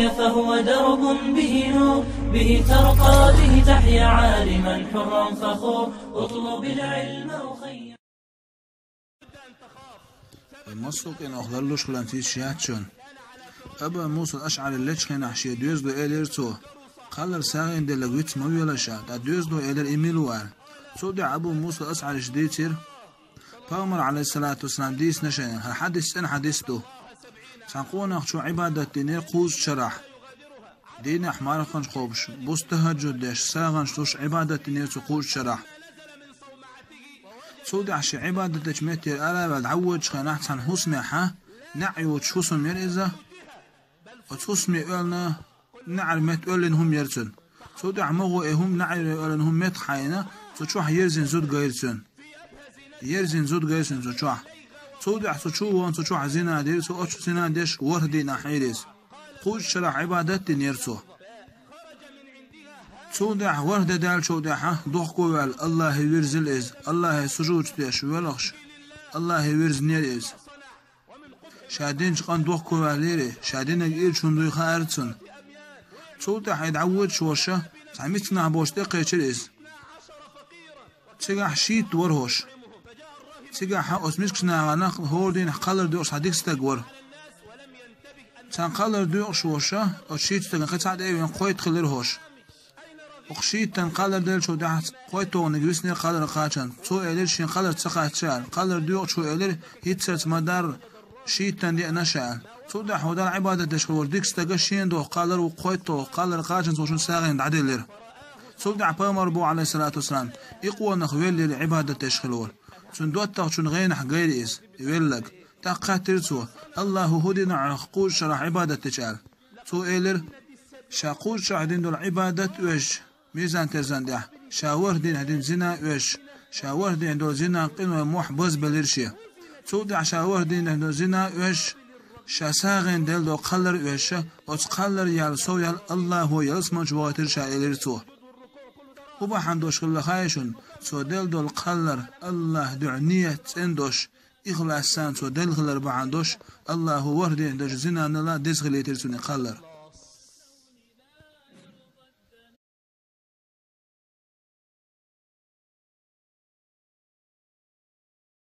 الدنيا فهو درب به نور، به ترقى به تحيا عالما حرا فخور. اطلب العلم أخي. المسوق إن أخذلوش خلانتي شياتشون أبا موسى الأشعري الليش خين أحشي دوز دو إلير تو خلر ساغين دي لغويت مويولا شا دا دوز دو إلير إيميلوار سودع أبو موسى الأشعري شديتير فأمر عليه الصلاة والسلام ديس نشين هالحديث إن حديثتو سنقونا شو عبادة دينير قوز شرح دين أحمار خنش خوبش بوس تهجد ديش ساغن شوش عبادة دينير قوز شرح سودع شي عبادة تجميتير ألا بعد عوج خين أحسن حسميحة نعيو شوسم يرئزة وتسمي قالنا نعلمت قال إنهم يرسن سودع مغو إهم نعلم قال إنهم مت حينا تشوح يرزن زود غيرسن يرزن زود غيرسن تشوح سودع تشوح وان تشوح زنا دير سو أش زنا ديش وردي نحيرس خوش شرع عبادات نيرسو سودع ورد دال سودع ضحكوا وال الله يرزل إز الله سجود ديش ولخش الله يرز نير إز شادين شقان دوخ كواليري شادين اجيل شندوي خارتسن صوتا حيدعود شوشة سعميتنا بوش دقيقة تيجا شيت ورهوش تيجا اسميسكنا غناق هوردين قلر دوش هديك ستاقور سان قلر دوش وشة او شيت تيجا قيت سعد ايوين قويت خلرهوش وخشيت تن قلر ديل شو دحت قويتو نجوسني قلر قاچن سو ايلر شين قلر تسقات شال قلر دوش شو ايلر هيتسرت مدار شيتان دي نشأ صدق حودا العبادة دشخور ديكس تجشين دو قالر وقويتو قالر قاجن سوشن ساغين عدلير صدق بامر بو عليه الصلاة والسلام يقوى نخويل للعبادة تشخلول سندوت تغشن غين حقير إس يولك تقاترسو الله هدينا عقول شرح عبادة تشال سو إيلر شاقول شعدين دول عبادة وش ميزان ترزان ده شاور دين هدين زنا وش شاور دين دول زنا قنوة محبوز بليرشيه سودع شاور دين هدو زنا وش شاساغين دل دو قلر وش وش قلر يال سو يال الله هو يلسمان شواتر شائلر سو وبا حمدوش خلا خايشون سو دل دو القلر الله دعنية تندوش إخلاصان سو دل خلر بعندوش الله هو وردين دوش زنا نلا ديس خليتر سوني قلر